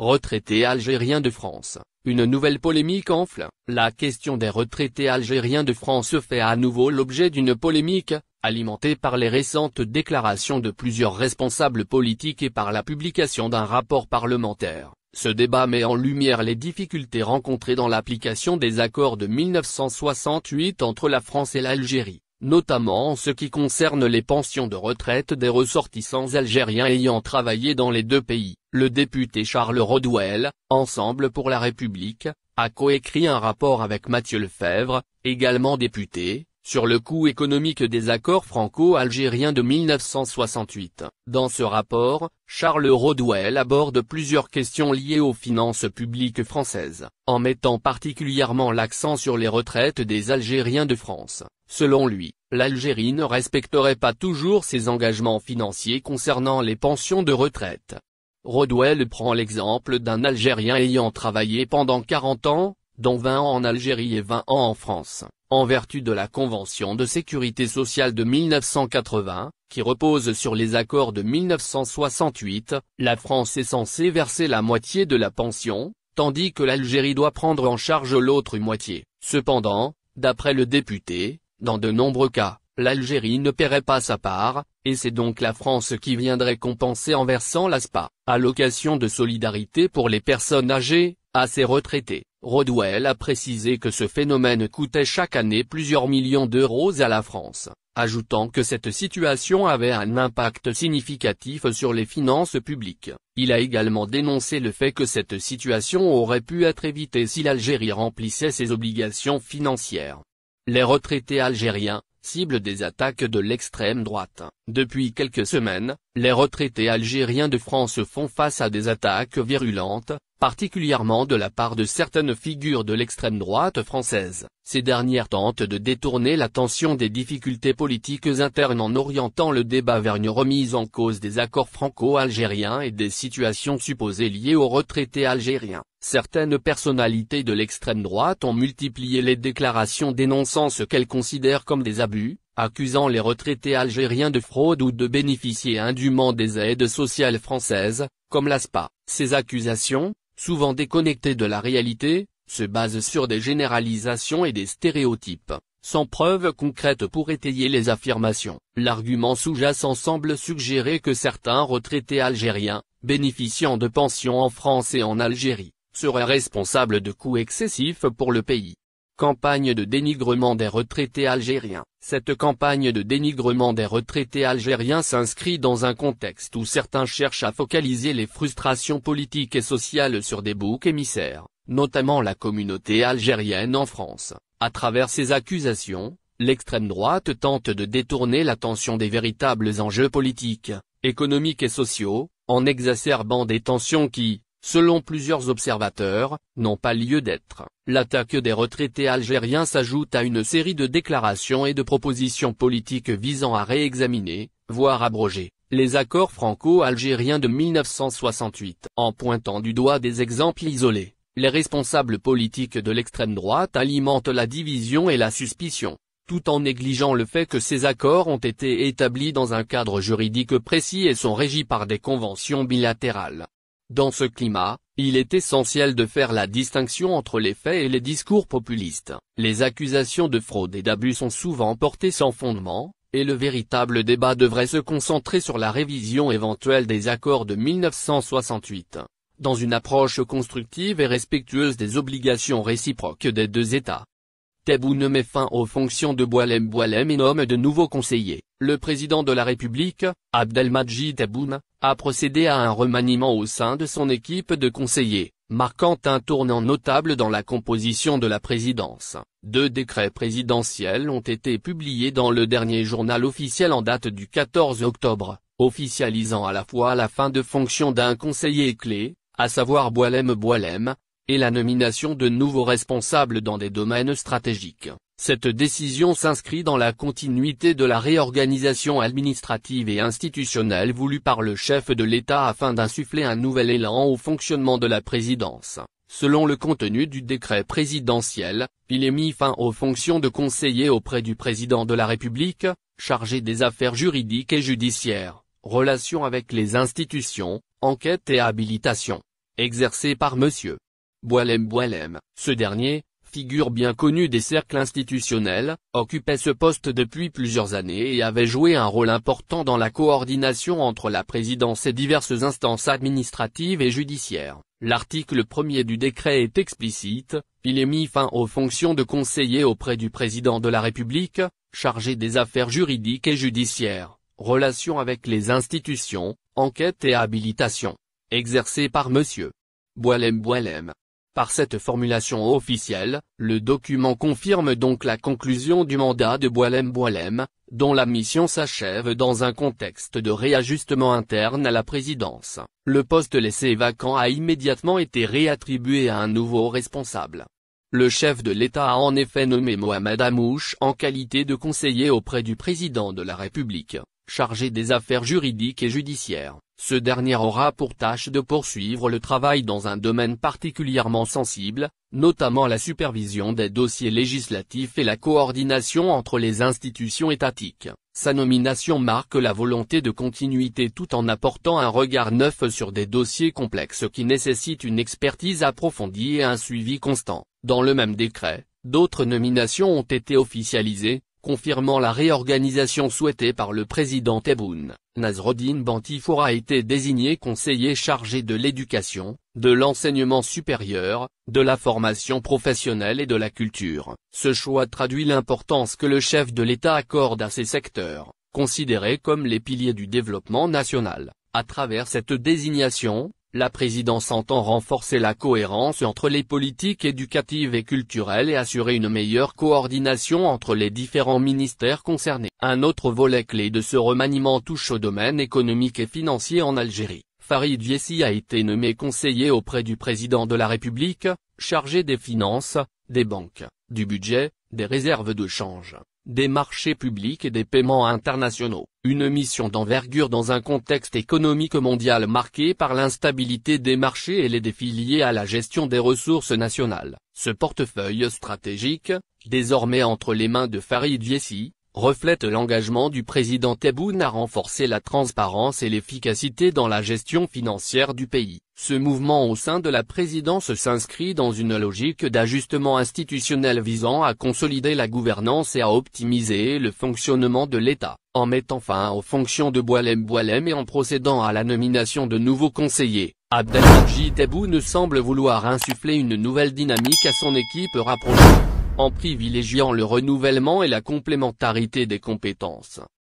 retraités algériens de France, une nouvelle polémique enfle. La question des retraités algériens de France fait à nouveau l'objet d'une polémique, alimentée par les récentes déclarations de plusieurs responsables politiques et par la publication d'un rapport parlementaire. Ce débat met en lumière les difficultés rencontrées dans l'application des accords de 1968 entre la France et l'Algérie, notamment en ce qui concerne les pensions de retraite des ressortissants algériens ayant travaillé dans les deux pays. Le député Charles Rodwell, Ensemble pour la République, a coécrit un rapport avec Mathieu Lefebvre, également député, sur le coût économique des accords franco-algériens de 1968. Dans ce rapport, Charles Rodwell aborde plusieurs questions liées aux finances publiques françaises, en mettant particulièrement l'accent sur les retraites des Algériens de France. Selon lui, l'Algérie ne respecterait pas toujours ses engagements financiers concernant les pensions de retraite. Rodwell prend l'exemple d'un Algérien ayant travaillé pendant 40 ans, dont 20 ans en Algérie et 20 ans en France. En vertu de la Convention de sécurité sociale de 1980, qui repose sur les accords de 1968, la France est censée verser la moitié de la pension, tandis que l'Algérie doit prendre en charge l'autre moitié. Cependant, d'après le député, dans de nombreux cas, l'Algérie ne paierait pas sa part, et c'est donc la France qui viendrait compenser en versant l'ASPA, allocation de solidarité pour les personnes âgées, à ses retraités. Rodwell a précisé que ce phénomène coûtait chaque année plusieurs millions d'euros à la France, ajoutant que cette situation avait un impact significatif sur les finances publiques. Il a également dénoncé le fait que cette situation aurait pu être évitée si l'Algérie remplissait ses obligations financières. Les retraités algériens, cible des attaques de l'extrême droite. Depuis quelques semaines, les retraités algériens de France font face à des attaques virulentes, particulièrement de la part de certaines figures de l'extrême droite française. Ces dernières tentent de détourner l'attention des difficultés politiques internes en orientant le débat vers une remise en cause des accords franco-algériens et des situations supposées liées aux retraités algériens. Certaines personnalités de l'extrême droite ont multiplié les déclarations dénonçant ce qu'elles considèrent comme des abus, accusant les retraités algériens de fraude ou de bénéficier indûment des aides sociales françaises, comme l'ASPA. Ces accusations, souvent déconnectées de la réalité, se basent sur des généralisations et des stéréotypes, sans preuve concrète pour étayer les affirmations. L'argument sous-jacent semble suggérer que certains retraités algériens, bénéficiant de pensions en France et en Algérie, seraient responsables de coûts excessifs pour le pays. Campagne de dénigrement des retraités algériens. Cette campagne de dénigrement des retraités algériens s'inscrit dans un contexte où certains cherchent à focaliser les frustrations politiques et sociales sur des boucs émissaires, notamment la communauté algérienne en France. À travers ces accusations, l'extrême droite tente de détourner l'attention des véritables enjeux politiques, économiques et sociaux, en exacerbant des tensions qui, selon plusieurs observateurs, n'ont pas lieu d'être. L'attaque des retraités algériens s'ajoute à une série de déclarations et de propositions politiques visant à réexaminer, voire abroger, les accords franco-algériens de 1968. En pointant du doigt des exemples isolés, les responsables politiques de l'extrême droite alimentent la division et la suspicion, tout en négligeant le fait que ces accords ont été établis dans un cadre juridique précis et sont régis par des conventions bilatérales. Dans ce climat, il est essentiel de faire la distinction entre les faits et les discours populistes. Les accusations de fraude et d'abus sont souvent portées sans fondement, et le véritable débat devrait se concentrer sur la révision éventuelle des accords de 1968, dans une approche constructive et respectueuse des obligations réciproques des deux États. Tebboune met fin aux fonctions de Boualem et nomme de nouveaux conseillers. Le président de la République, Abdelmadjid Tebboune, a procédé à un remaniement au sein de son équipe de conseillers, marquant un tournant notable dans la composition de la présidence. 2 décrets présidentiels ont été publiés dans le dernier journal officiel en date du 14 octobre, officialisant à la fois la fin de fonction d'un conseiller clé, à savoir Boualem, et la nomination de nouveaux responsables dans des domaines stratégiques. Cette décision s'inscrit dans la continuité de la réorganisation administrative et institutionnelle voulue par le chef de l'État afin d'insuffler un nouvel élan au fonctionnement de la présidence. Selon le contenu du décret présidentiel, il est mis fin aux fonctions de conseiller auprès du président de la République, chargé des affaires juridiques et judiciaires, relations avec les institutions, enquête et habilitation. exercée par M. Boualem Boualem. Ce dernier, figure bien connue des cercles institutionnels, occupait ce poste depuis plusieurs années et avait joué un rôle important dans la coordination entre la présidence et diverses instances administratives et judiciaires. L'article 1er du décret est explicite, il est mis fin aux fonctions de conseiller auprès du président de la République, chargé des affaires juridiques et judiciaires, relations avec les institutions, enquête et habilitation, exercée par M. Boualem Boualem. Par cette formulation officielle, le document confirme donc la conclusion du mandat de Boualem Boualem, dont la mission s'achève dans un contexte de réajustement interne à la présidence. Le poste laissé vacant a immédiatement été réattribué à un nouveau responsable. Le chef de l'État a en effet nommé Mohamed Hamouche en qualité de conseiller auprès du président de la République, chargé des affaires juridiques et judiciaires. Ce dernier aura pour tâche de poursuivre le travail dans un domaine particulièrement sensible, notamment la supervision des dossiers législatifs et la coordination entre les institutions étatiques. Sa nomination marque la volonté de continuité tout en apportant un regard neuf sur des dossiers complexes qui nécessitent une expertise approfondie et un suivi constant. Dans le même décret, d'autres nominations ont été officialisées, confirmant la réorganisation souhaitée par le président Tebboune. Nasreddine Bantifour a été désigné conseiller chargé de l'éducation, de l'enseignement supérieur, de la formation professionnelle et de la culture. Ce choix traduit l'importance que le chef de l'État accorde à ces secteurs, considérés comme les piliers du développement national. À travers cette désignation, la présidence entend renforcer la cohérence entre les politiques éducatives et culturelles et assurer une meilleure coordination entre les différents ministères concernés. Un autre volet clé de ce remaniement touche au domaine économique et financier en Algérie. Farid Yessi a été nommé conseiller auprès du président de la République, chargé des finances, des banques, du budget, des réserves de change, des marchés publics et des paiements internationaux. Une mission d'envergure dans un contexte économique mondial marqué par l'instabilité des marchés et les défis liés à la gestion des ressources nationales. Ce portefeuille stratégique, désormais entre les mains de Farid Yessi, reflète l'engagement du président Tebboune à renforcer la transparence et l'efficacité dans la gestion financière du pays. Ce mouvement au sein de la présidence s'inscrit dans une logique d'ajustement institutionnel visant à consolider la gouvernance et à optimiser le fonctionnement de l'État. En mettant fin aux fonctions de Boualem Boualem et en procédant à la nomination de nouveaux conseillers, Abdelmadjid Tebboune semble vouloir insuffler une nouvelle dynamique à son équipe rapprochée, en privilégiant le renouvellement et la complémentarité des compétences.